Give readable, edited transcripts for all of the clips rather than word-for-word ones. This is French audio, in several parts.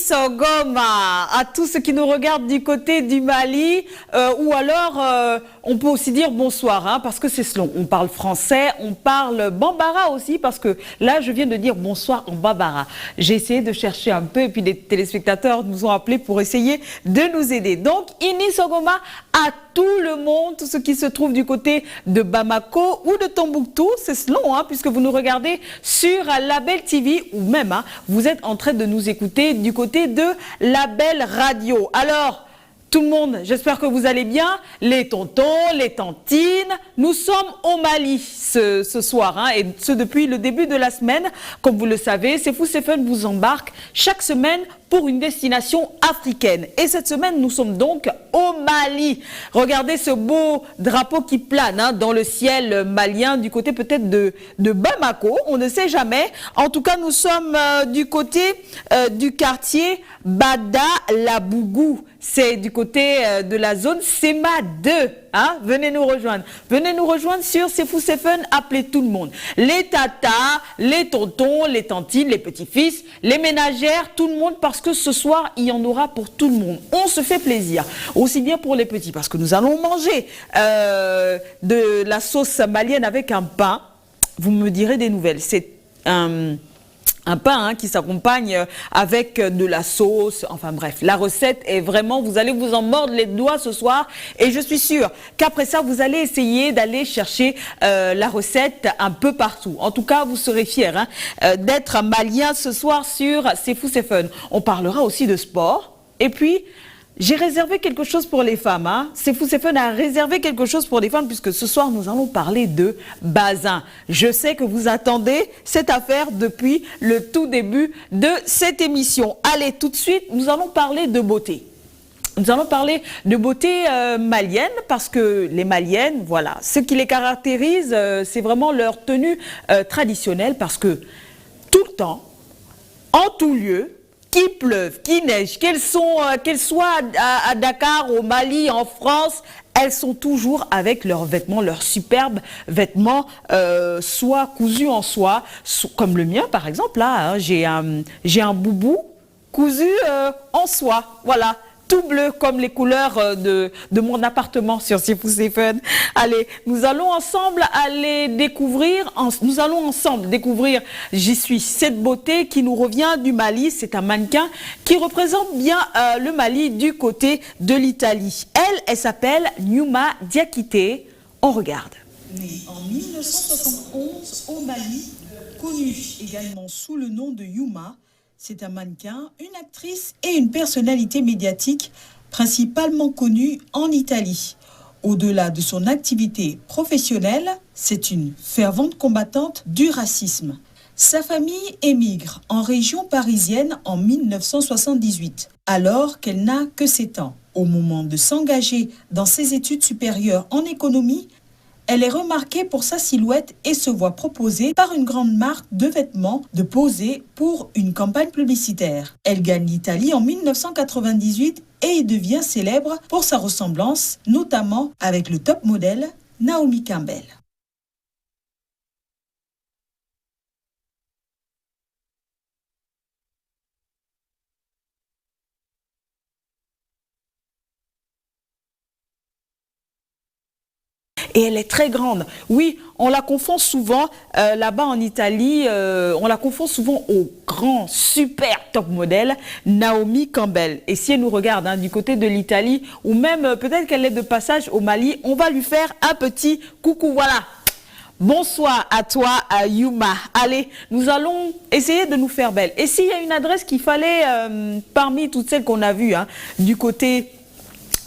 Sogoma, à tous ceux qui nous regardent du côté du Mali, ou alors on peut aussi dire bonsoir, hein, parce que c'est selon. On parle français, on parle bambara aussi, parce que là je viens de dire bonsoir en bambara. J'ai essayé de chercher un peu, et puis les téléspectateurs nous ont appelés pour essayer de nous aider. Donc, Ini Sogoma à tout le monde, tous ceux qui se trouvent du côté de Bamako ou de Tombouctou, c'est selon, hein, puisque vous nous regardez sur Label TV, ou même, hein, vous êtes en train de nous écouter du côté de Label Radio. Alors, tout le monde, j'espère que vous allez bien, les tontons, les tantines. Nous sommes au Mali ce soir, hein, et ce depuis le début de la semaine. Comme vous le savez, C'est Fou C'est Fun vous embarque chaque semaine pour une destination africaine. Et cette semaine, nous sommes donc au Mali. Regardez ce beau drapeau qui plane, hein, dans le ciel malien, du côté peut-être de Bamako, on ne sait jamais. En tout cas, nous sommes du côté du quartier Bada Labougou. C'est du côté de la zone SEMA 2. Hein? Venez nous rejoindre. Venez nous rejoindre sur C'est Fou C'est Fun. Appelez tout le monde. Les tatas, les tontons, les tantines, les petits-fils, les ménagères, tout le monde, parce que ce soir, il y en aura pour tout le monde. On se fait plaisir. Aussi bien pour les petits, parce que nous allons manger de la sauce malienne avec un pain. Vous me direz des nouvelles. C'est un pain, hein, qui s'accompagne avec de la sauce. Enfin bref, la recette est vraiment, vous allez vous en mordre les doigts ce soir. Et je suis sûre qu'après ça, vous allez essayer d'aller chercher la recette un peu partout. En tout cas, vous serez fiers, hein, d'être malien ce soir sur C'est Fou C'est Fun. On parlera aussi de sport. Et puis, j'ai réservé quelque chose pour les femmes. Hein. C'est Fou C'est Fun a réservé quelque chose pour les femmes, puisque ce soir, nous allons parler de bazin. Je sais que vous attendez cette affaire depuis le tout début de cette émission. Allez, tout de suite, nous allons parler de beauté. Nous allons parler de beauté malienne, parce que les Maliennes, voilà, ce qui les caractérise, c'est vraiment leur tenue traditionnelle, parce que tout le temps, en tout lieu, qu'il pleuve, qu'il neige, qu'elles soient à Dakar, au Mali, en France, elles sont toujours avec leurs vêtements, leurs superbes vêtements, soit cousus en soie, comme le mien par exemple. Là, hein, j'ai un boubou cousu en soie, voilà. Tout bleu comme les couleurs de mon appartement sur C'est Fou C'est Fun. Allez, nous allons ensemble découvrir J'y suis, cette beauté qui nous revient du Mali. C'est un mannequin qui représente bien le Mali du côté de l'Italie. Elle s'appelle Nyouma Diakité. On regarde. Née en 1971 au Mali, connue également sous le nom de Youma, c'est un mannequin, une actrice et une personnalité médiatique principalement connue en Italie. Au-delà de son activité professionnelle, c'est une fervente combattante du racisme. Sa famille émigre en région parisienne en 1978, alors qu'elle n'a que 7 ans. Au moment de s'engager dans ses études supérieures en économie, elle est remarquée pour sa silhouette et se voit proposer par une grande marque de vêtements de poser pour une campagne publicitaire. Elle gagne l'Italie en 1998 et y devient célèbre pour sa ressemblance, notamment avec le top modèle Naomi Campbell. Et elle est très grande. Oui, on la confond souvent, là-bas en Italie, on la confond souvent au grand, super top modèle Naomi Campbell. Et si elle nous regarde, hein, du côté de l'Italie, ou même peut-être qu'elle est de passage au Mali, on va lui faire un petit coucou. Voilà. Bonsoir à toi, Youma. Allez, nous allons essayer de nous faire belle. Et s'il y a une adresse qu'il fallait, parmi toutes celles qu'on a vues, hein, du côté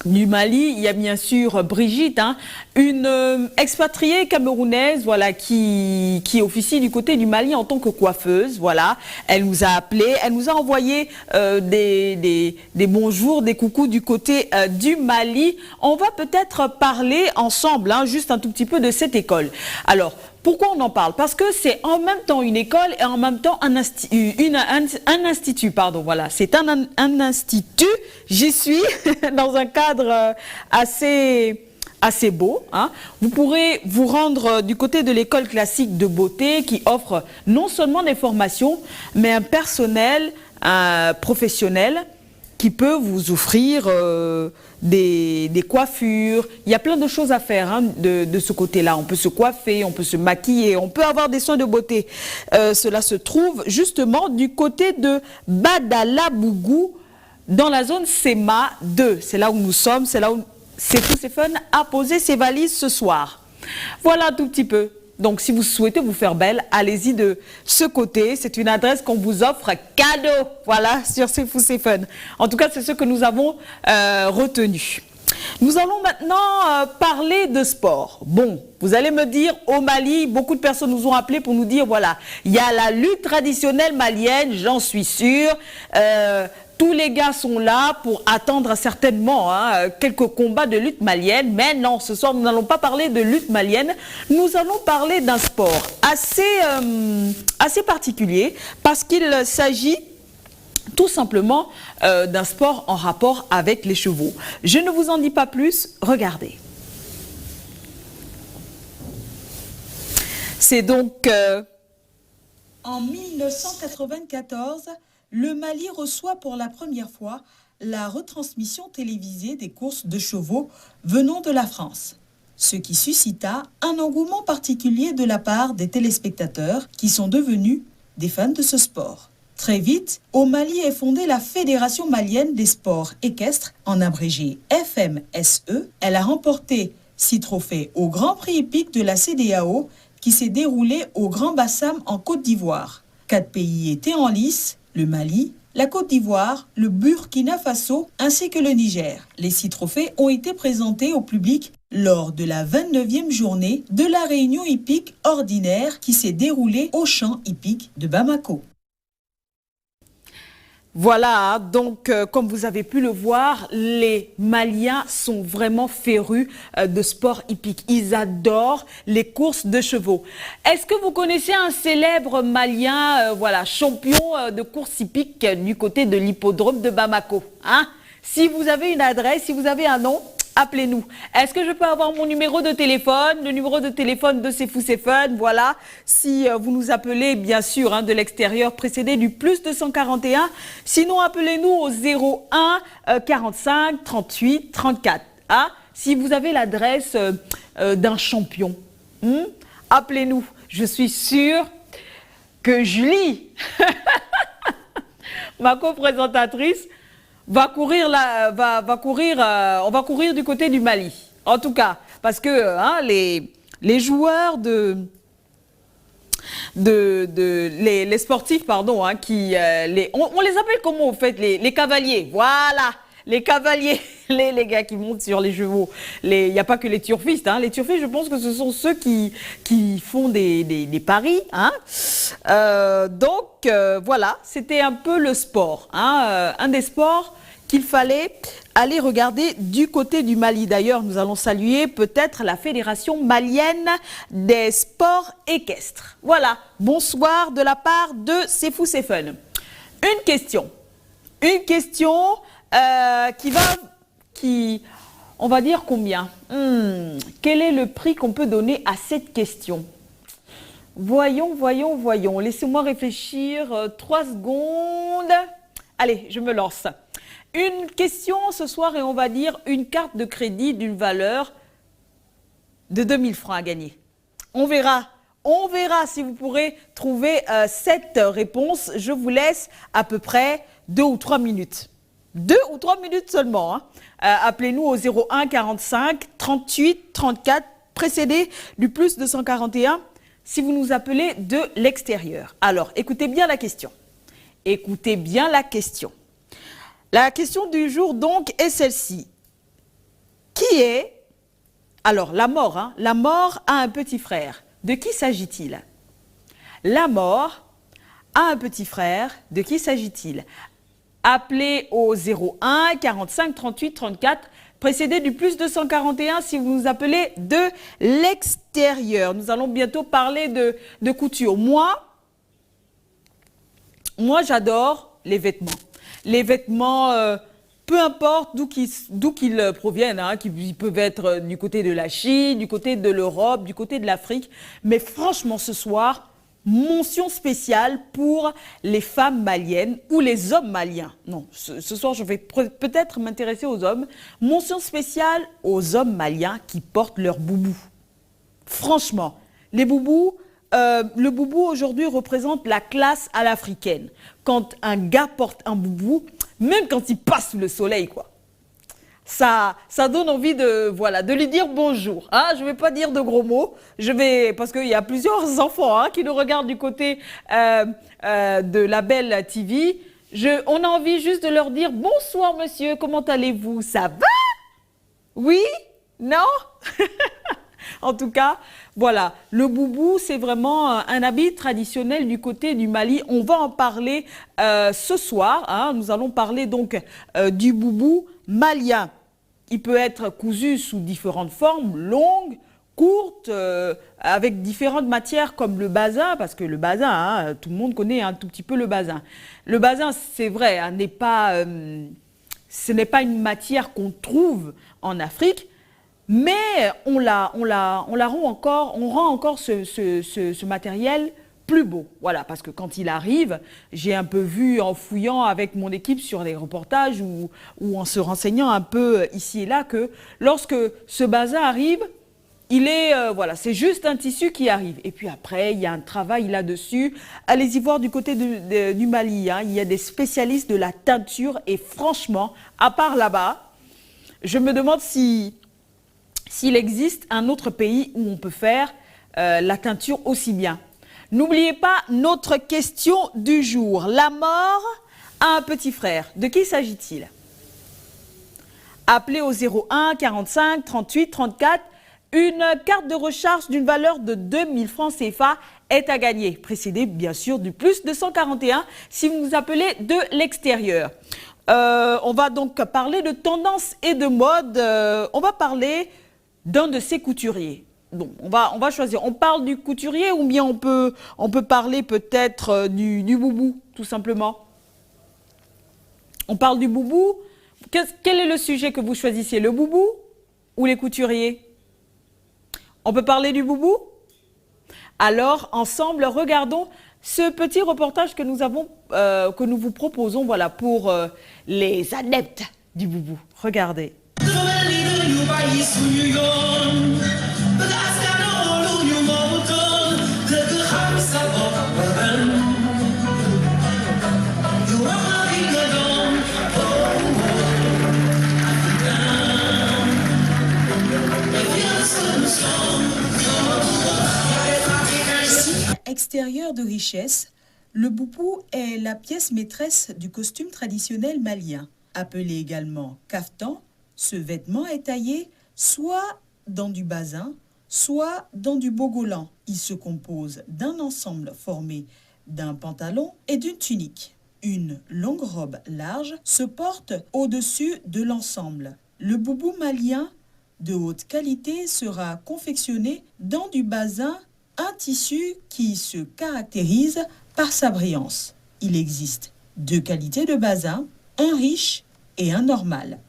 du Mali, il y a bien sûr Brigitte, hein, une expatriée camerounaise, voilà, qui officie du côté du Mali en tant que coiffeuse, voilà. Elle nous a appelé, elle nous a envoyé des bonjours, des coucous du côté du Mali. On va peut-être parler ensemble, hein, juste un tout petit peu de cette école. Alors, pourquoi on en parle? Parce que c'est en même temps une école et en même temps un institut, pardon, voilà. C'est un institut, j'y suis, dans un cadre assez beau. Hein. Vous pourrez vous rendre du côté de l'école classique de beauté qui offre non seulement des formations, mais un personnel un professionnel qui peut vous offrir des coiffures. Il y a plein de choses à faire hein, de ce côté-là. On peut se coiffer, on peut se maquiller, on peut avoir des soins de beauté. Cela se trouve justement du côté de Badalabougou, dans la zone SEMA 2. C'est là où nous sommes, c'est là où Sefou Sefun a posé ses valises ce soir. Voilà un tout petit peu. Donc, si vous souhaitez vous faire belle, allez-y de ce côté. C'est une adresse qu'on vous offre cadeau. Voilà, sur Sefou Sefun. En tout cas, c'est ce que nous avons retenu. Nous allons maintenant parler de sport. Bon, vous allez me dire, au Mali, beaucoup de personnes nous ont appelés pour nous dire, voilà, il y a la lutte traditionnelle malienne, j'en suis sûre. Tous les gars sont là pour attendre certainement hein, quelques combats de lutte malienne. Mais non, ce soir, nous n'allons pas parler de lutte malienne. Nous allons parler d'un sport assez particulier parce qu'il s'agit tout simplement d'un sport en rapport avec les chevaux. Je ne vous en dis pas plus, regardez. C'est donc... En 1994, le Mali reçoit pour la première fois la retransmission télévisée des courses de chevaux venant de la France, ce qui suscita un engouement particulier de la part des téléspectateurs qui sont devenus des fans de ce sport. Très vite, au Mali est fondée la Fédération malienne des sports équestres, en abrégé FMSE. Elle a remporté 6 trophées au Grand Prix hippique de la CEDEAO qui s'est déroulé au Grand Bassam en Côte d'Ivoire. 4 pays étaient en lice, le Mali, la Côte d'Ivoire, le Burkina Faso ainsi que le Niger. Les 6 trophées ont été présentés au public lors de la 29e journée de la réunion hippique ordinaire qui s'est déroulée au champ hippique de Bamako. Voilà, donc comme vous avez pu le voir, les Maliens sont vraiment férus de sport hippique. Ils adorent les courses de chevaux. Est-ce que vous connaissez un célèbre Malien, voilà, champion de course hippique du côté de l'hippodrome de Bamako hein? Si vous avez une adresse, si vous avez un nom, appelez-nous. Est-ce que je peux avoir mon numéro de téléphone, le numéro de téléphone de Sefou Sefun, voilà. Si vous nous appelez, bien sûr, hein, de l'extérieur, précédé du plus 241. Sinon, appelez-nous au 01 45 38 34. Hein. Si vous avez l'adresse d'un champion, appelez-nous. Je suis sûre que Julie, ma co-présentatrice, on va courir du côté du Mali. En tout cas, parce que hein, les joueurs les sportifs, pardon, hein, on les appelle comment en fait les cavaliers. Voilà, les cavaliers, les gars qui montent sur les chevaux. Il n'y a pas que les turfistes. Hein. Les turfistes, je pense que ce sont ceux qui font des paris. Hein. Donc, voilà, c'était un peu le sport. Hein. Un des sports qu'il fallait aller regarder du côté du Mali. D'ailleurs, nous allons saluer peut-être la Fédération malienne des sports équestres. Voilà, bonsoir de la part de Sefou Sefun. Une question qui, on va dire combien quel est le prix qu'on peut donner à cette question? Voyons. Laissez-moi réfléchir 3 secondes. Allez, je me lance. Une question ce soir et on va dire une carte de crédit d'une valeur de 2000 francs à gagner. On verra si vous pourrez trouver cette réponse. Je vous laisse à peu près 2 ou 3 minutes. 2 ou 3 minutes seulement. Hein. Appelez-nous au 01 45 38 34, précédé du plus 241 si vous nous appelez de l'extérieur. Alors, écoutez bien la question. La question du jour, donc, est celle-ci. Qui est... Alors, la mort a un petit frère. De qui s'agit-il? La mort a un petit frère. De qui s'agit-il? Appelez au 01 45 38 34, précédé du plus 241 si vous nous appelez de l'extérieur. Nous allons bientôt parler de couture. Moi, j'adore les vêtements. Les vêtements, peu importe d'où qu'ils proviennent, hein, qui peuvent être du côté de la Chine, du côté de l'Europe, du côté de l'Afrique. Mais franchement, ce soir, Mention spéciale pour les femmes maliennes ou les hommes maliens. Non, ce soir, je vais peut-être m'intéresser aux hommes. Mention spéciale aux hommes maliens qui portent leur boubou. Franchement, les boubous, le boubou aujourd'hui représente la classe à l'africaine. Quand un gars porte un boubou, même quand il passe sous le soleil, quoi. Ça donne envie de lui dire bonjour. Hein, je ne vais pas dire de gros mots, parce qu'il y a plusieurs enfants qui nous regardent du côté de la belle TV. On a envie juste de leur dire bonsoir monsieur, comment allez-vous? Ça va? Oui? Non? En tout cas, voilà, le boubou, c'est vraiment un habit traditionnel du côté du Mali. On va en parler ce soir. Hein. Nous allons parler donc du boubou malien. Il peut être cousu sous différentes formes, longues, courtes, avec différentes matières comme le bazin, parce que le bazin, tout le monde connaît un tout petit peu le bazin. Le bazin, c'est vrai, ce n'est pas une matière qu'on trouve en Afrique, mais on rend encore ce matériel plus beau. Voilà, parce que quand il arrive, j'ai un peu vu en fouillant avec mon équipe sur les reportages ou en se renseignant un peu ici et là que lorsque ce bazin arrive, c'est juste un tissu qui arrive. Et puis après, il y a un travail là-dessus. Allez-y voir du côté du Mali. Hein. Il y a des spécialistes de la teinture et franchement, à part là-bas, je me demande s'il existe un autre pays où on peut faire la teinture aussi bien. N'oubliez pas notre question du jour. La mort a un petit frère. De qui s'agit-il? Appelez au 01 45 38 34. Une carte de recharge d'une valeur de 2000 francs CFA est à gagner. Précédée bien sûr du plus 241 si vous nous appelez de l'extérieur. On va donc parler de tendance et de mode. On va parler d'un de ces couturiers. Bon, on va choisir. On parle du couturier ou bien on peut parler peut-être du boubou, tout simplement. On parle du boubou. Quel est le sujet que vous choisissez, le boubou ou les couturiers? On peut parler du boubou? Alors, ensemble, regardons ce petit reportage que nous vous proposons, voilà, pour les adeptes du boubou. Regardez. Extérieur de richesse, le boubou est la pièce maîtresse du costume traditionnel malien. Appelé également kaftan, ce vêtement est taillé soit dans du bazin, soit dans du bogolan. Il se compose d'un ensemble formé d'un pantalon et d'une tunique. Une longue robe large se porte au-dessus de l'ensemble. Le boubou malien de haute qualité sera confectionné dans du bazin, un tissu qui se caractérise par sa brillance. Il existe deux qualités de bazin, un riche et un normal.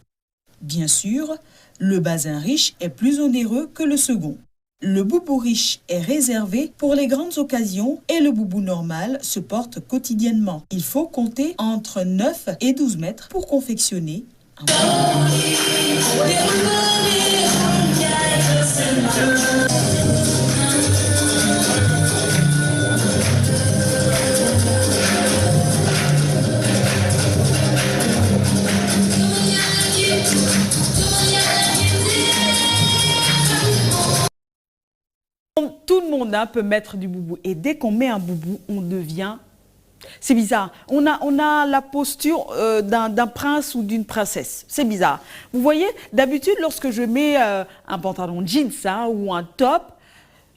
Bien sûr, le bazin riche est plus onéreux que le second. Le boubou riche est réservé pour les grandes occasions et le boubou normal se porte quotidiennement. Il faut compter entre 9 et 12 mètres pour confectionner un Tout le monde peut mettre du boubou. Et dès qu'on met un boubou, on devient... C'est bizarre. On a la posture d'un prince ou d'une princesse. C'est bizarre. Vous voyez, d'habitude, lorsque je mets un pantalon jeans ou un top,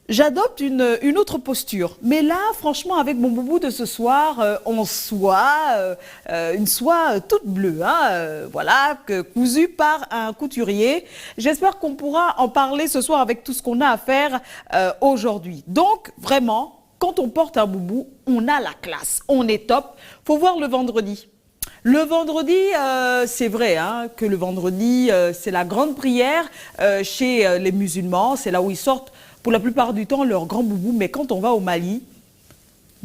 j'adopte une autre posture. Mais là, franchement, avec mon boubou de ce soir, en soie, une soie toute bleue, voilà, cousue par un couturier. J'espère qu'on pourra en parler ce soir avec tout ce qu'on a à faire aujourd'hui. Donc, vraiment, quand on porte un boubou, on a la classe, on est top. Faut voir le vendredi. Le vendredi, c'est vrai que le vendredi, c'est la grande prière chez les musulmans. C'est là où ils sortent pour la plupart du temps leur grand boubou. Mais quand on va au Mali,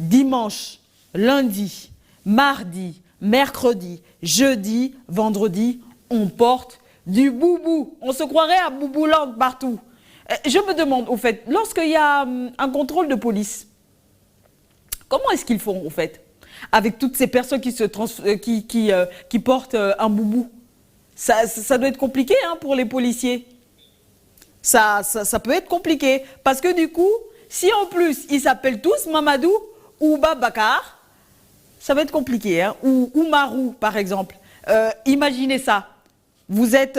dimanche, lundi, mardi, mercredi, jeudi, vendredi, on porte du boubou. On se croirait à Boubouland partout. Je me demande, au fait, lorsqu'il y a un contrôle de police, comment est-ce qu'ils font, au fait, avec toutes ces personnes qui portent un boubou? Ça doit être compliqué hein, pour les policiers. Ça peut être compliqué. Parce que du coup, si en plus, ils s'appellent tous Mamadou ou Babacar, ça va être compliqué. Hein, ou Marou, par exemple. Imaginez ça. Vous êtes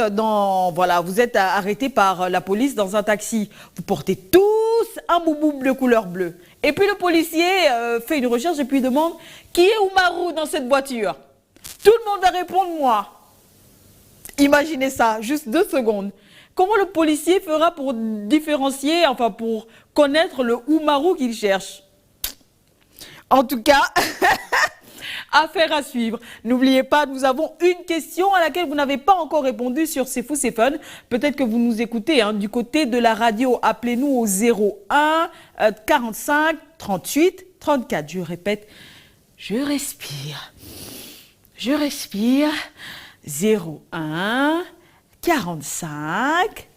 arrêté par la police dans un taxi. Vous portez tous un boubou de couleur bleue. Et puis le policier fait une recherche et puis demande qui est Oumarou dans cette voiture. Tout le monde va répondre moi. Imaginez ça, juste 2 secondes. Comment le policier fera pour différencier, enfin pour connaître le Oumarou qu'il cherche? En tout cas, affaire à suivre. N'oubliez pas, nous avons une question à laquelle vous n'avez pas encore répondu sur C'est Fou, c'est Fun. Peut-être que vous nous écoutez hein, du côté de la radio. Appelez-nous au 01 45 38 34. Je répète, je respire. 01 45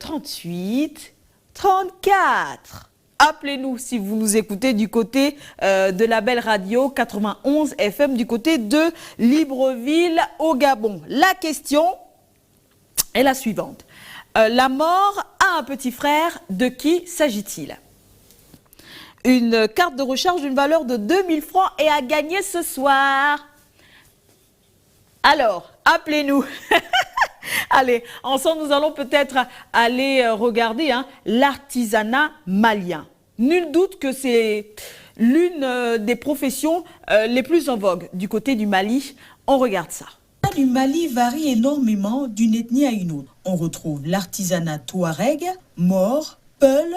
38 34. Appelez-nous si vous nous écoutez du côté de la belle radio 91 FM du côté de Libreville au Gabon. La question est la suivante. La mort a un petit frère, de qui s'agit-il? Une carte de recharge d'une valeur de 2000 francs est à gagner ce soir. Alors, appelez-nous. Allez, ensemble, nous allons peut-être aller regarder hein, l'artisanat malien. Nul doute que c'est l'une des professions les plus en vogue du côté du Mali. On regarde ça. L'artisanat du Mali varie énormément d'une ethnie à une autre. On retrouve l'artisanat touareg, Mor, Peul,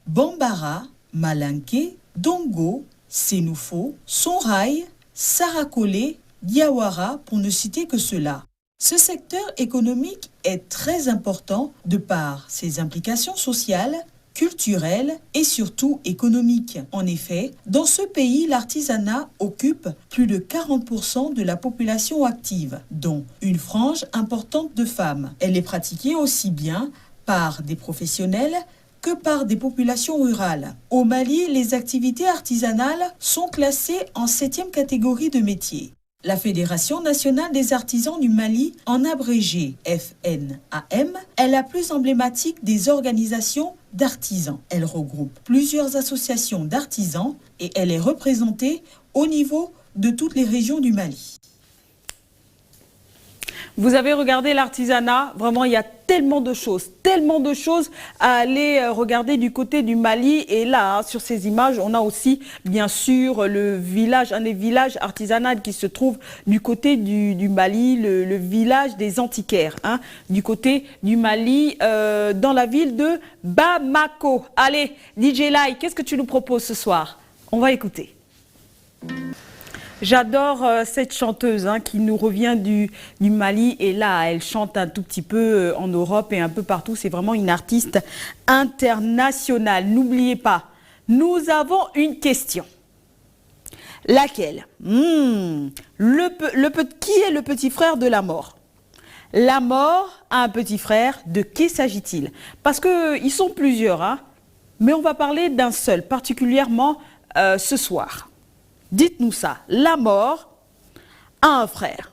Bambara, Malinké, Dongo, Sénoufo, Sonraï, Sarakolé, Diawara, pour ne citer que cela. Ce secteur économique est très important de par ses implications sociales, culturelles et surtout économiques. En effet, dans ce pays, l'artisanat occupe plus de 40% de la population active, dont une frange importante de femmes. Elle est pratiquée aussi bien par des professionnels que par des populations rurales. Au Mali, les activités artisanales sont classées en 7e catégorie de métiers. La Fédération nationale des artisans du Mali, en abrégé FNAM, est la plus emblématique des organisations d'artisans. Elle regroupe plusieurs associations d'artisans et elle est représentée au niveau de toutes les régions du Mali. Vous avez regardé l'artisanat, vraiment il y a tellement de choses à aller regarder du côté du Mali. Et là, hein, sur ces images, on a aussi bien sûr le village, un des villages artisanaux qui se trouve du côté du Mali, le village des antiquaires, hein, du côté du Mali, dans la ville de Bamako. Allez, DJ Lai, qu'est-ce que tu nous proposes ce soir? On va écouter. J'adore cette chanteuse hein, qui nous revient du Mali et là, elle chante un tout petit peu en Europe et un peu partout. C'est vraiment une artiste internationale. N'oubliez pas, nous avons une question. Laquelle? Qui est le petit frère de la mort? La mort a un petit frère, de qui s'agit-il? Parce qu'ils sont plusieurs, hein, mais on va parler d'un seul, particulièrement ce soir. Dites-nous ça, la mort a un frère,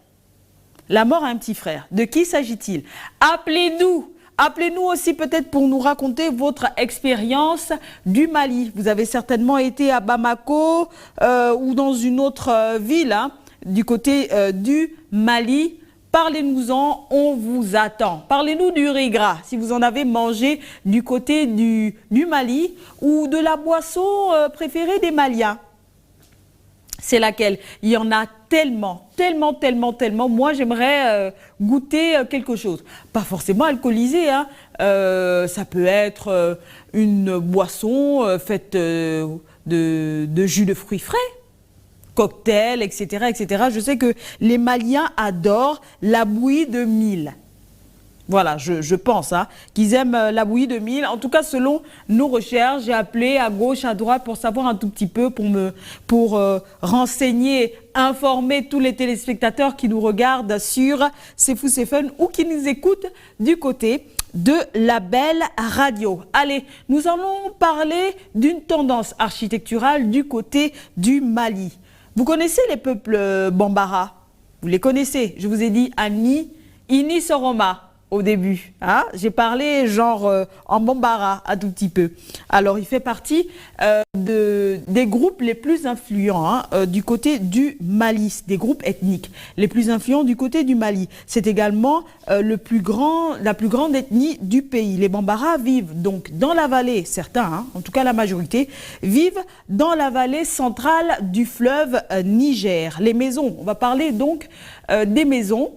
la mort a un petit frère, de qui s'agit-il? Appelez-nous, appelez-nous aussi peut-être pour nous raconter votre expérience du Mali. Vous avez certainement été à Bamako ou dans une autre ville hein, du côté du Mali. Parlez-nous-en, on vous attend. Parlez-nous du riz gras, si vous en avez mangé du côté du Mali ou de la boisson préférée des Maliens. C'est laquelle? Il y en a tellement. Moi, j'aimerais goûter quelque chose. Pas forcément alcoolisé, hein. Ça peut être une boisson faite de jus de fruits frais, cocktail, etc., etc. Je sais que les Maliens adorent la bouillie de mil. Voilà, je pense qu'ils aiment la bouillie de mil. En tout cas, selon nos recherches, j'ai appelé à gauche, à droite pour savoir un tout petit peu, pour renseigner, informer tous les téléspectateurs qui nous regardent sur C'est Fou, c'est Fun ou qui nous écoutent du côté de la belle radio. Allez, nous allons parler d'une tendance architecturale du côté du Mali. Vous connaissez les peuples Bambara? Vous les connaissez. Je vous ai dit Ani, Ini, Soroma. Au début, j'ai parlé genre en Bambara un tout petit peu. Alors, il fait partie des groupes les plus influents du côté du Mali, des groupes ethniques les plus influents du côté du Mali. C'est également la plus grande ethnie du pays. Les Bambara vivent donc dans la vallée, certains, en tout cas la majorité, vivent dans la vallée centrale du fleuve Niger. Les maisons, on va parler donc des maisons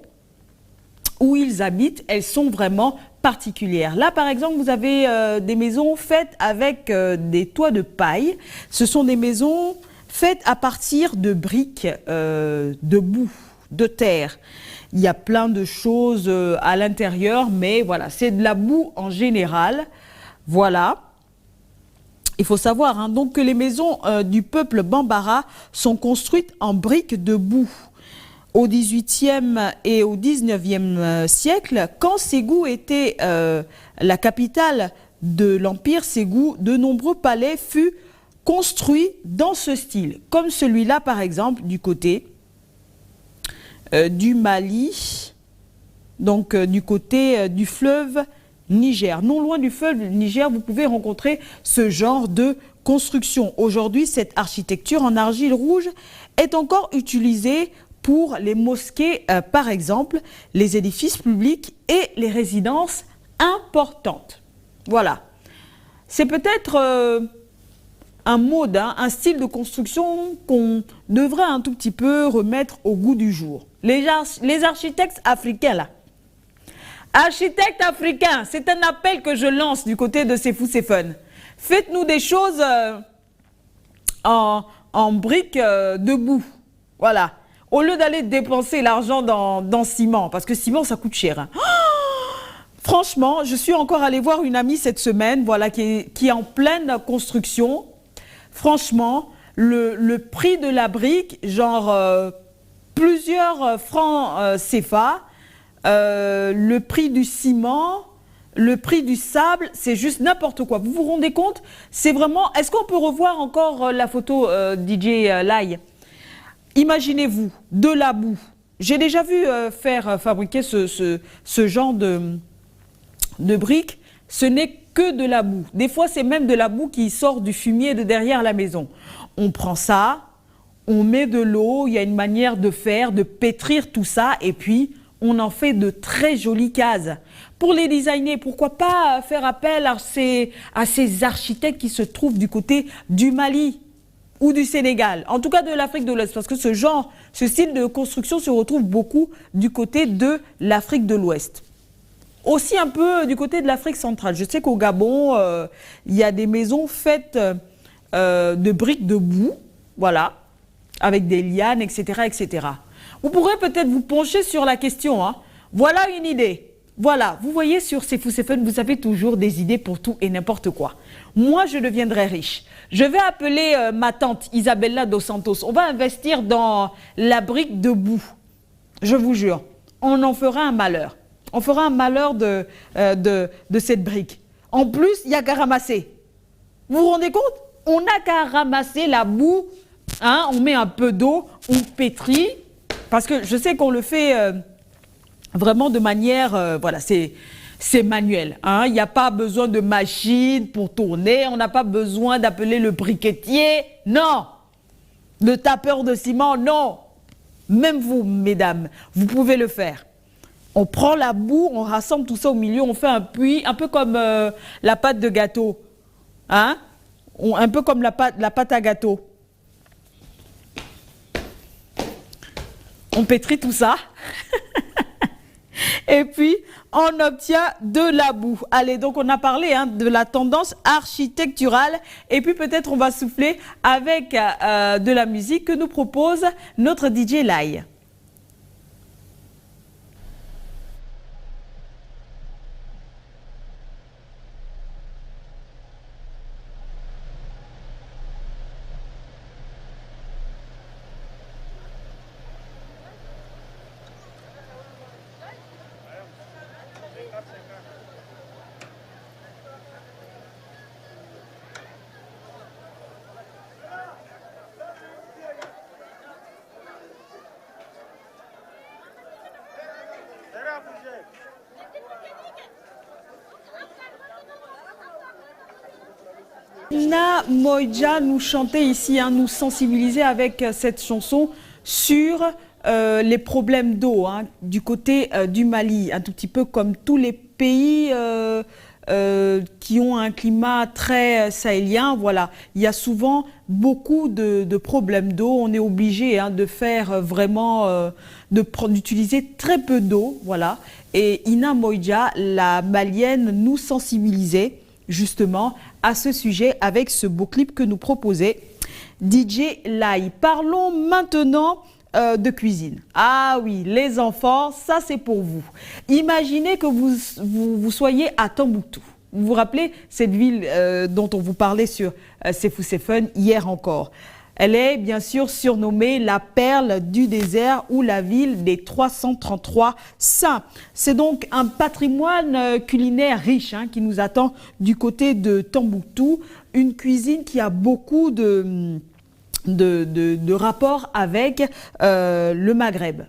où ils habitent, elles sont vraiment particulières. Là, par exemple, vous avez des maisons faites avec des toits de paille. Ce sont des maisons faites à partir de briques, de boue, de terre. Il y a plein de choses à l'intérieur, mais voilà, c'est de la boue en général. Voilà. Il faut savoir donc que les maisons du peuple Bambara sont construites en briques de boue. Au XVIIIe et au XIXe siècle, quand Ségou était la capitale de l'Empire Ségou, de nombreux palais furent construits dans ce style, comme celui-là par exemple du côté du Mali, donc du côté du fleuve Niger. Non loin du fleuve Niger, vous pouvez rencontrer ce genre de construction. Aujourd'hui, cette architecture en argile rouge est encore utilisée pour les mosquées, par exemple, les édifices publics et les résidences importantes. Voilà. C'est peut-être un mode, un style de construction qu'on devrait un tout petit peu remettre au goût du jour. Les architectes africains, là. Architectes africains, c'est un appel que je lance du côté de C'est Fou, c'est Fun. Faites-nous des choses en briques de boue. Voilà. Au lieu d'aller dépenser l'argent dans ciment, parce que ciment, ça coûte cher. Franchement, je suis encore allée voir une amie cette semaine, voilà, qui est en pleine construction. Franchement, le prix de la brique, genre plusieurs francs CFA, le prix du ciment, le prix du sable, c'est juste n'importe quoi. Vous vous rendez compte? C'est vraiment... Est-ce qu'on peut revoir encore la photo DJ Lai? Imaginez-vous, de la boue. J'ai déjà vu faire fabriquer ce genre de briques. Ce n'est que de la boue. Des fois, c'est même de la boue qui sort du fumier de derrière la maison. On prend ça, on met de l'eau, il y a une manière de faire, de pétrir tout ça, et puis on en fait de très jolies cases. Pour les designer, pourquoi pas faire appel à ces architectes qui se trouvent du côté du Mali ou du Sénégal, en tout cas de l'Afrique de l'Ouest, parce que ce style de construction se retrouve beaucoup du côté de l'Afrique de l'Ouest. Aussi un peu du côté de l'Afrique centrale. Je sais qu'au Gabon, il y a des maisons faites de briques de boue, voilà, avec des lianes, etc., etc. Vous pourrez peut-être vous pencher sur la question. Voilà une idée. Voilà, vous voyez sur C'est Fou, c'est Fun, vous avez toujours des idées pour tout et n'importe quoi. Moi, je deviendrai riche. Je vais appeler ma tante Isabella dos Santos. On va investir dans la brique de boue. Je vous jure, on en fera un malheur. On fera un malheur de cette brique. En plus, il n'y a qu'à ramasser. Vous vous rendez compte? On n'a qu'à ramasser la boue. On met un peu d'eau, on pétrit. Parce que je sais qu'on le fait vraiment de manière... voilà, c'est manuel. Il n'y a pas besoin de machine pour tourner. On n'a pas besoin d'appeler le briquetier. Non. Le tapeur de ciment, non. Même vous, mesdames, vous pouvez le faire. On prend la boue, on rassemble tout ça au milieu, on fait un puits, un peu comme la pâte de gâteau. Un peu comme la pâte à gâteau. On pétrit tout ça. Et puis, on obtient de la boue. Allez, donc on a parlé de la tendance architecturale. Et puis peut-être on va souffler avec de la musique que nous propose notre DJ Lai. Na Moïdja nous chantait ici, hein, nous sensibilisait avec cette chanson sur les problèmes d'eau du côté du Mali, un tout petit peu comme tous les pays qui ont un climat très sahélien. Voilà, il y a souvent beaucoup de problèmes d'eau. On est obligé de faire vraiment, d'utiliser très peu d'eau. Voilà. Et Ina Moïdja, la malienne, nous sensibilisait justement à ce sujet avec ce beau clip que nous proposait DJ Lai. Parlons maintenant de cuisine. Ah oui, les enfants, ça c'est pour vous. Imaginez que vous soyez à Tombouctou. Vous vous rappelez cette ville dont on vous parlait sur C'est Fou C'est Fun hier encore. Elle est bien sûr surnommée la perle du désert ou la ville des 333 saints. C'est donc un patrimoine culinaire riche qui nous attend du côté de Tombouctou. Une cuisine qui a beaucoup de rapports avec le Maghreb.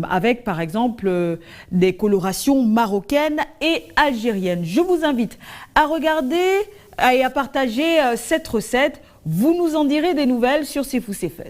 Avec par exemple des colorations marocaines et algériennes. Je vous invite à regarder et à partager cette recette. Vous nous en direz des nouvelles sur C'est Fou C'est Fun.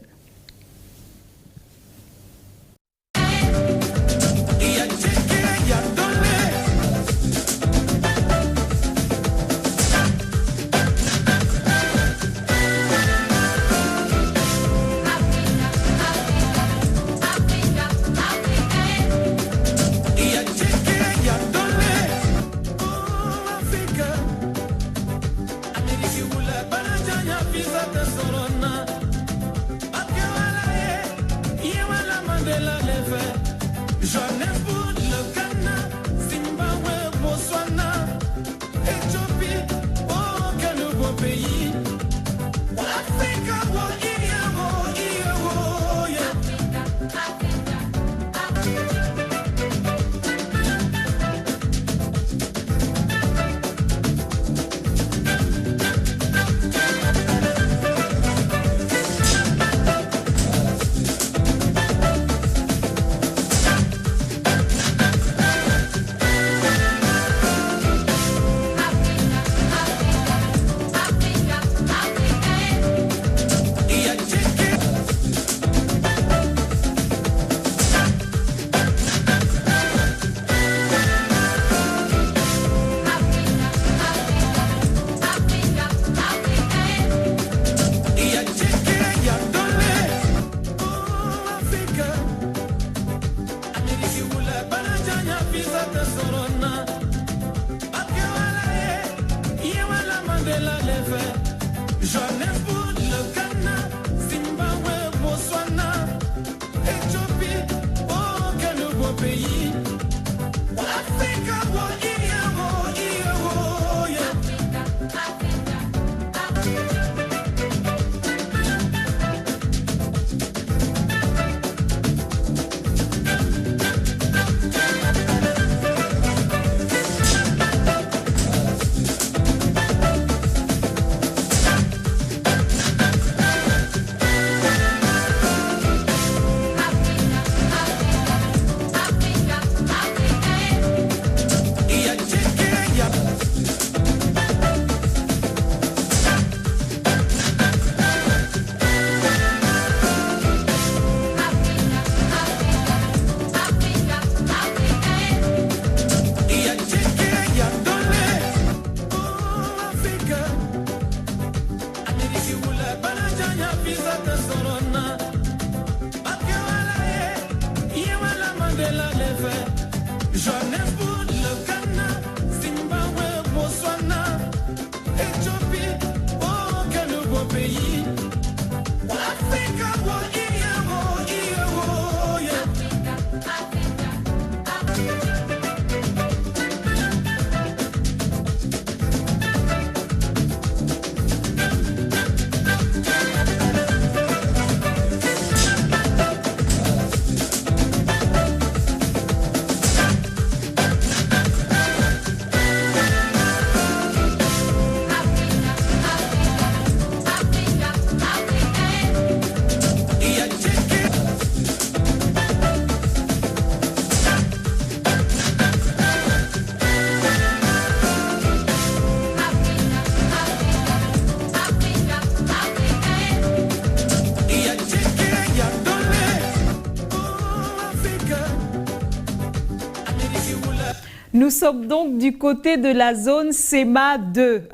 Nous sommes donc du côté de la zone SEMA 2,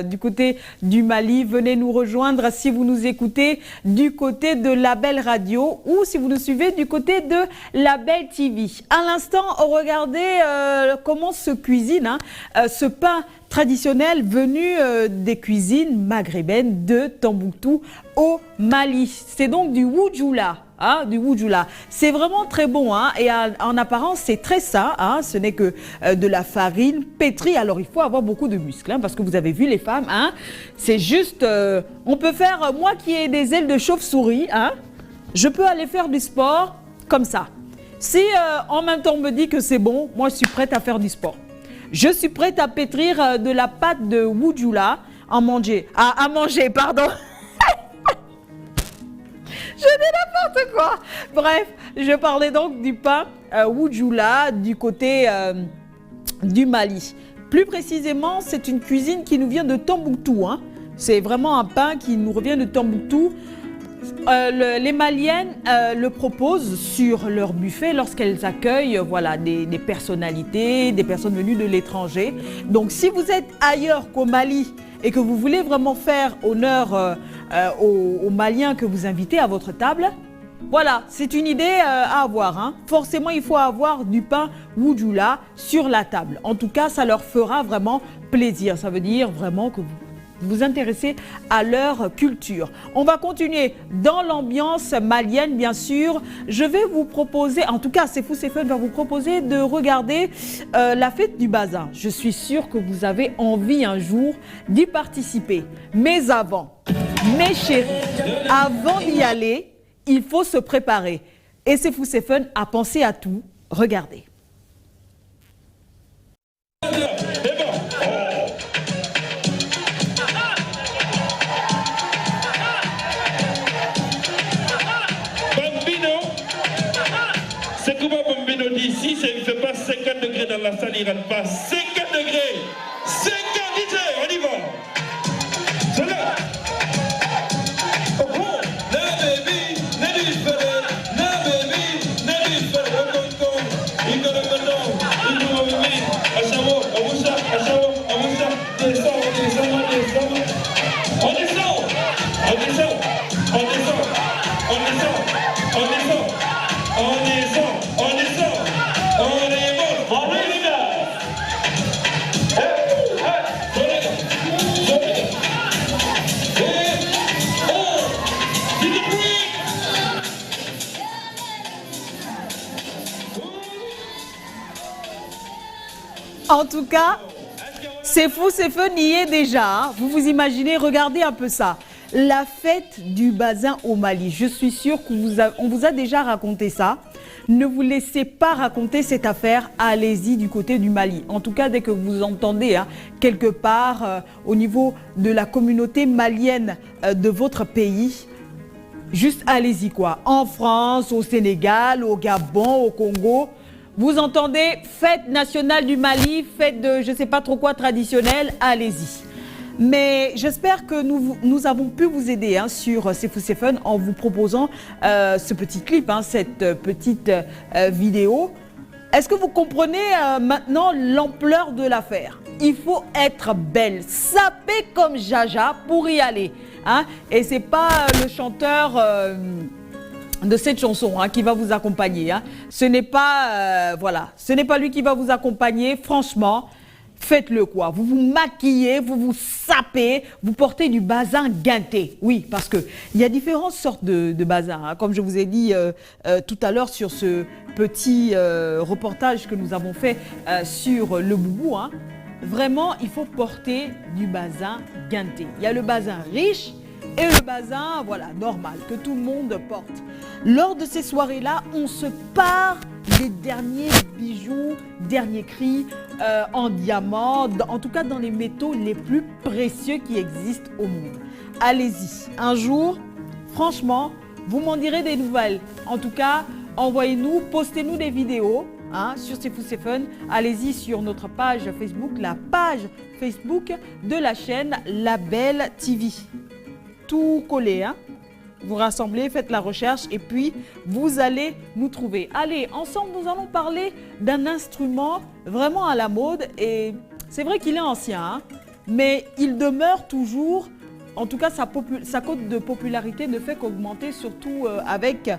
du côté du Mali. Venez nous rejoindre si vous nous écoutez du côté de Label Radio ou si vous nous suivez du côté de Label TV. À l'instant, regardez comment se cuisine ce pain traditionnel venu des cuisines maghrébines de Tombouctou au Mali. C'est donc du woujoula. Du woujoula. C'est vraiment très bon et en apparence c'est très sain. Ce n'est que de la farine pétrie. Alors il faut avoir beaucoup de muscles parce que vous avez vu les femmes. C'est juste, on peut faire, moi qui ai des ailes de chauve-souris, je peux aller faire du sport comme ça. Si en même temps on me dit que c'est bon, moi je suis prête à faire du sport. Je suis prête à pétrir de la pâte de woujoula, à manger, pardon. Je dis n'importe quoi. Bref, je parlais donc du pain woujoula du côté du Mali. Plus précisément, c'est une cuisine qui nous vient de Tombouctou. C'est vraiment un pain qui nous revient de Tombouctou. Les Maliennes le proposent sur leur buffet lorsqu'elles accueillent des personnalités, des personnes venues de l'étranger. Donc si vous êtes ailleurs qu'au Mali et que vous voulez vraiment faire honneur aux Maliens que vous invitez à votre table, voilà, c'est une idée à avoir. Forcément, il faut avoir du pain woujoula sur la table. En tout cas, ça leur fera vraiment plaisir. Ça veut dire vraiment que vous intéressez à leur culture. On va continuer dans l'ambiance malienne, bien sûr. Je vais vous proposer, en tout cas, C'est Fou C'est Fun va vous proposer de regarder la fête du bazin. Je suis sûre que vous avez envie un jour d'y participer. Mais avant, mes chéris, avant d'y aller, il faut se préparer. Et C'est Fou C'est Fun a pensé à tout. Regardez. Ici, il ne fait pas 50 degrés dans la salle, il ne rentre pas 50 degrés. 50 DJ, on y va. C'est là. Oh, oh. Na baby, na different. Na baby, na different. Il go with me. Achawo, Awusha, Achawo, Awusha. Descend. On descend. En tout cas, C'est Fou C'est Fun y est déjà. Vous vous imaginez, regardez un peu ça. La fête du bazin au Mali. Je suis sûre qu'on vous a déjà raconté ça. Ne vous laissez pas raconter cette affaire. Allez-y du côté du Mali. En tout cas, dès que vous entendez quelque part au niveau de la communauté malienne de votre pays, juste allez-y quoi. En France, au Sénégal, au Gabon, au Congo. Vous entendez fête nationale du Mali, fête de je ne sais pas trop quoi traditionnelle, allez-y. Mais j'espère que nous avons pu vous aider sur C'est Fou C'est Fun en vous proposant ce petit clip, cette petite vidéo. Est-ce que vous comprenez maintenant l'ampleur de l'affaire? Il faut être belle, saper comme Jaja pour y aller. Et ce n'est pas le chanteur de cette chanson qui va vous accompagner. Ce n'est pas, ce n'est pas lui qui va vous accompagner. Franchement, faites-le quoi. Vous vous maquillez, vous vous sapez, vous portez du bazin guinté. Oui, parce qu'il y a différentes sortes de bazin. Comme je vous ai dit tout à l'heure sur ce petit reportage que nous avons fait sur le boubou. Vraiment, il faut porter du bazin guinté. Il y a le bazin riche et le bazin, normal, que tout le monde porte. Lors de ces soirées-là, on se part des derniers bijoux, derniers cris en diamant, en tout cas dans les métaux les plus précieux qui existent au monde. Allez-y, un jour, franchement, vous m'en direz des nouvelles. En tout cas, envoyez-nous, postez-nous des vidéos sur C'est Fou C'est Fun. Allez-y sur notre page Facebook, la page Facebook de la chaîne Label TV. Tout collé, Vous rassemblez, faites la recherche et puis vous allez nous trouver. Allez, ensemble, nous allons parler d'un instrument vraiment à la mode et c'est vrai qu'il est ancien, hein, mais il demeure toujours, en tout cas sa cote de popularité ne fait qu'augmenter, surtout avec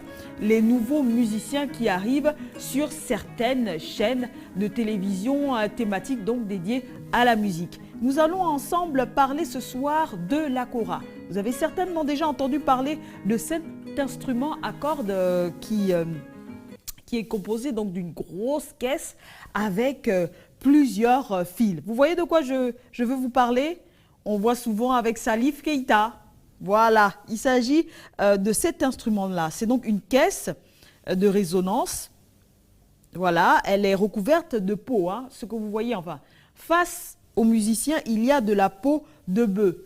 les nouveaux musiciens qui arrivent sur certaines chaînes de télévision thématiques donc dédiées à la musique. Nous allons ensemble parler ce soir de la kora. Vous avez certainement déjà entendu parler de cet instrument à cordes qui est composé donc d'une grosse caisse avec plusieurs fils. Vous voyez de quoi je veux vous parler? On voit souvent avec Salif Keita. Voilà, il s'agit de cet instrument-là. C'est donc une caisse de résonance. Voilà, elle est recouverte de peau, hein, ce que vous voyez enfin. Face aux musiciens, il y a de la peau de bœuf.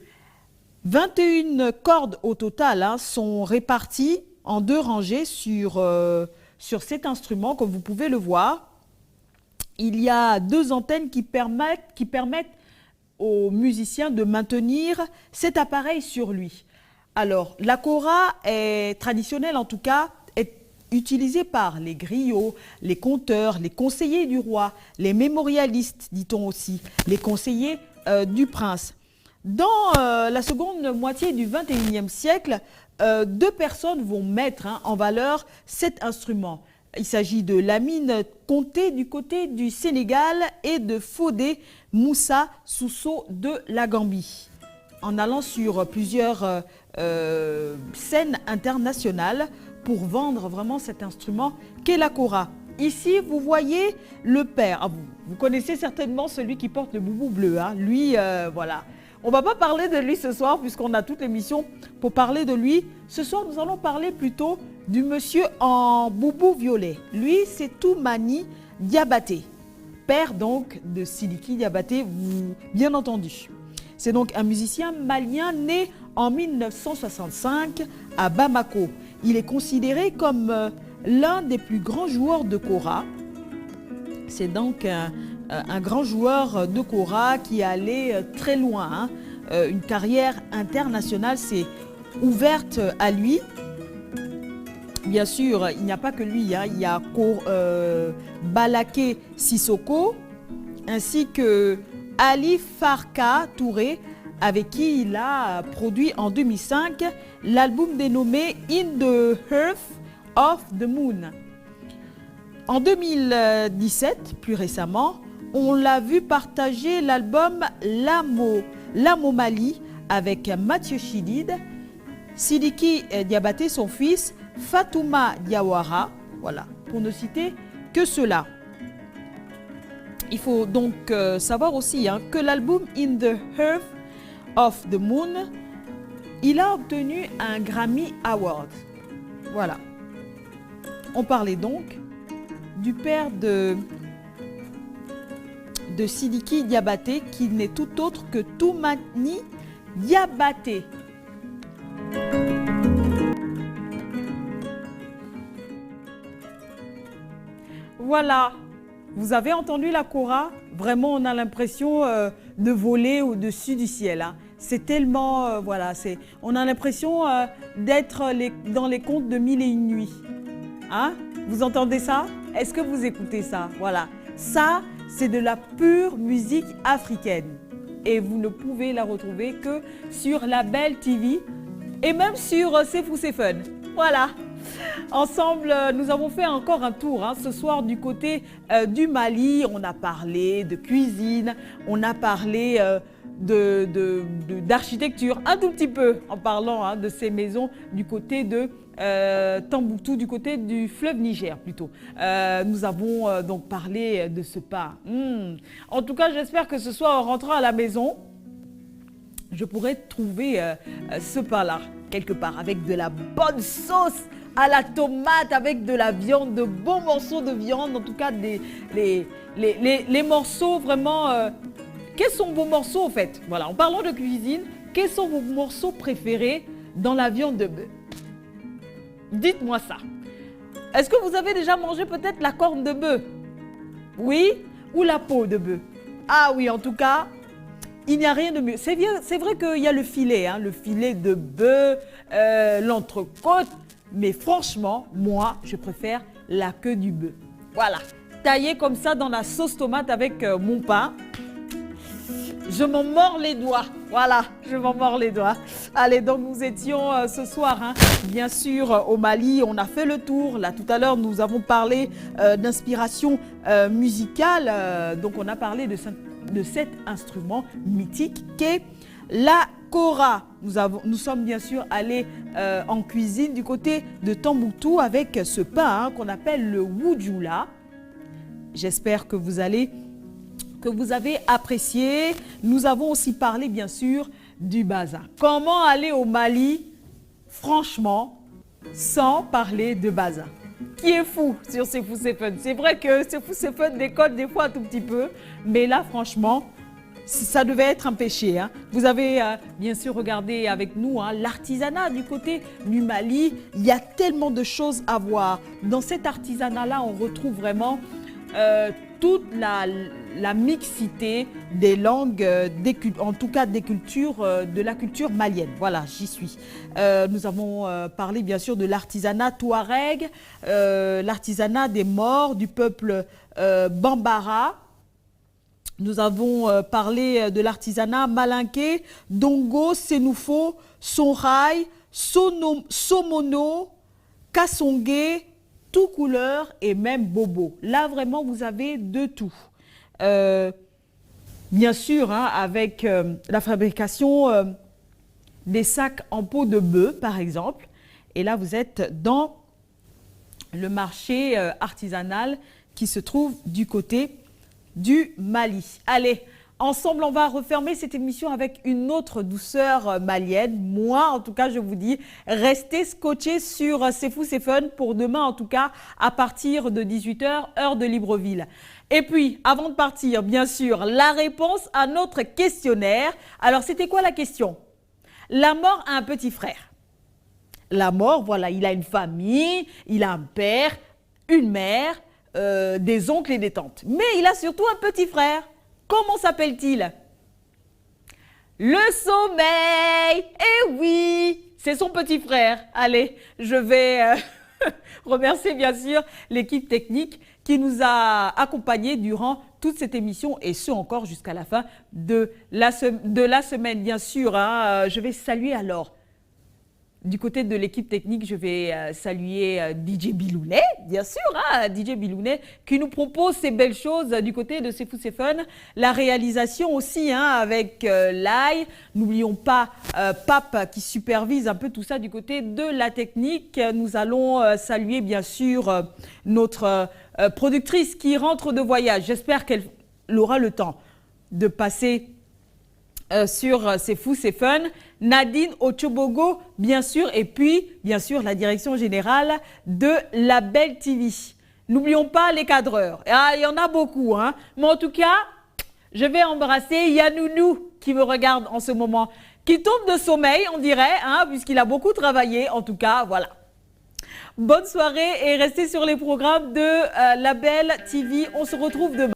21 cordes au total hein, sont réparties en 2 rangées sur cet instrument, comme vous pouvez le voir. Il y a 2 antennes qui permettent aux musiciens de maintenir cet appareil sur lui. Alors, la kora est traditionnelle en tout cas, est utilisée par les griots, les conteurs, les conseillers du roi, les mémorialistes, dit-on aussi, les conseillers du prince. Dans la seconde moitié du XXIe siècle, 2 personnes vont mettre en valeur cet instrument. Il s'agit de Lamine Conté du côté du Sénégal et de Fodé Moussa Sousso de la Gambie, en allant sur plusieurs scènes internationales pour vendre vraiment cet instrument qu'est la kora. Ici, vous voyez le père. Ah, vous connaissez certainement celui qui porte le boubou bleu. Hein. Lui, voilà. On ne va pas parler de lui ce soir puisqu'on a toute l'émission pour parler de lui. Ce soir, nous allons parler plutôt du monsieur en boubou violet. Lui, c'est Toumani Diabaté, père donc de Sidiki Diabaté, bien entendu. C'est donc un musicien malien né en 1965 à Bamako. Il est considéré comme l'un des plus grands joueurs de kora. C'est donc un grand joueur de kora qui est allé très loin. Hein. Une carrière internationale s'est ouverte à lui. Bien sûr, il n'y a pas que lui. Hein. Il y a Balaké Sissoko ainsi que Ali Farka Touré, avec qui il a produit en 2005 l'album dénommé In the Earth of the Moon. En 2017, plus récemment, on l'a vu partager l'album Lamo Mali avec Mathieu Chidid, Sidiki Diabaté, son fils, Fatouma Diawara, voilà, pour ne citer que cela. Il faut donc savoir aussi hein, que l'album In the Earth of the Moon, il a obtenu un Grammy Award. Voilà. On parlait donc du père de Sidiki Diabaté, qui n'est tout autre que Toumani Diabaté. Voilà, vous avez entendu la kora? Vraiment, on a l'impression de voler au-dessus du ciel. Hein. C'est tellement, voilà, on a l'impression d'être dans les contes de Mille et une nuits. Hein? Vous entendez ça? Est-ce que vous écoutez ça? Voilà, ça, c'est de la pure musique africaine. Et vous ne pouvez la retrouver que sur la Belle TV et même sur C'est Fou, c'est Fun. Voilà. Ensemble, nous avons fait encore un tour hein, ce soir du côté du Mali. On a parlé de cuisine, on a parlé d'architecture, un tout petit peu en parlant hein, de ces maisons du côté de Tombouctou, du côté du fleuve Niger plutôt. Nous avons donc parlé de ce pain. En tout cas, j'espère que ce soir, en rentrant à la maison, je pourrai trouver ce pain-là quelque part avec de la bonne sauce à la tomate, avec de la viande, de bons morceaux de viande, en tout cas les morceaux vraiment... quels sont vos morceaux en fait? Voilà, en parlant de cuisine, quels sont vos morceaux préférés dans la viande de bœuf? Dites-moi ça. Est-ce que vous avez déjà mangé peut-être la corne de bœuf? Oui? Ou la peau de bœuf? Ah oui, en tout cas, il n'y a rien de mieux. C'est vrai qu'il y a le filet, hein, le filet de bœuf, l'entrecôte. Mais franchement, moi, je préfère la queue du bœuf. Voilà, taillé comme ça dans la sauce tomate avec mon pain. Je m'en mords les doigts. Voilà, je m'en mords les doigts. Allez, donc nous étions ce soir, hein, bien sûr, au Mali. On a fait le tour. Là, tout à l'heure, nous avons parlé d'inspiration musicale. Donc, on a parlé de cet instrument mythique qu'est la kora. Nous sommes bien sûr allés en cuisine du côté de Tombouctou avec ce pain, hein, qu'on appelle le wudjoula. J'espère que vous avez apprécié. Nous avons aussi parlé bien sûr du baza. Comment aller au Mali, franchement, sans parler de baza? Qui est fou sur C'est Fou C'est Fun? C'est vrai que C'est Fou C'est Fun déconne des fois un tout petit peu, mais là franchement, ça devait être un péché, hein. Vous avez bien sûr regardé avec nous, hein, l'artisanat du côté du Mali. Il y a tellement de choses à voir. Dans cet artisanat-là, on retrouve vraiment toute la mixité des langues, en tout cas des cultures, de la culture malienne. Voilà, j'y suis. Nous avons parlé bien sûr de l'artisanat touareg, l'artisanat des morts du peuple Bambara. Nous avons parlé de l'artisanat malinké, Dongo, Sénoufo, Songhai, Somono, Kassongué, tout couleur et même bobo. Là, vraiment, vous avez de tout. Bien sûr, hein, avec la fabrication des sacs en peau de bœuf, par exemple. Et là, vous êtes dans le marché artisanal qui se trouve du côté du Mali. Allez, ensemble, on va refermer cette émission avec une autre douceur malienne. Moi, en tout cas, je vous dis, restez scotchés sur C'est Fou, C'est Fun pour demain, en tout cas, à partir de 18 h, heure de Libreville. Et puis, avant de partir, bien sûr, la réponse à notre questionnaire. Alors, c'était quoi la question? La mort a un petit frère. La mort, voilà, il a une famille, il a un père, une mère, des oncles et des tantes. Mais il a surtout un petit frère. Comment s'appelle-t-il? Le sommeil. Eh oui, c'est son petit frère. Allez, je vais remercier bien sûr l'équipe technique qui nous a accompagnés durant toute cette émission et ce encore jusqu'à la fin de la semaine, bien sûr. Hein. Je vais saluer alors. Du côté de l'équipe technique, je vais saluer DJ Bilounet, bien sûr, hein, DJ Bilounet, qui nous propose ces belles choses du côté de C'est Fou C'est Fun. La réalisation aussi, hein, avec Lai. N'oublions pas Pape qui supervise un peu tout ça du côté de la technique. Nous allons saluer bien sûr notre productrice qui rentre de voyage. J'espère qu'elle aura le temps de passer sur C'est Fou, C'est Fun, Nadine Ochobogo, bien sûr, et puis, bien sûr, la direction générale de La Belle TV. N'oublions pas les cadreurs. Ah, il y en a beaucoup, hein. Mais en tout cas, je vais embrasser Yanounou qui me regarde en ce moment, qui tombe de sommeil, on dirait, hein, puisqu'il a beaucoup travaillé. En tout cas, voilà. Bonne soirée et restez sur les programmes de La Belle TV. On se retrouve demain.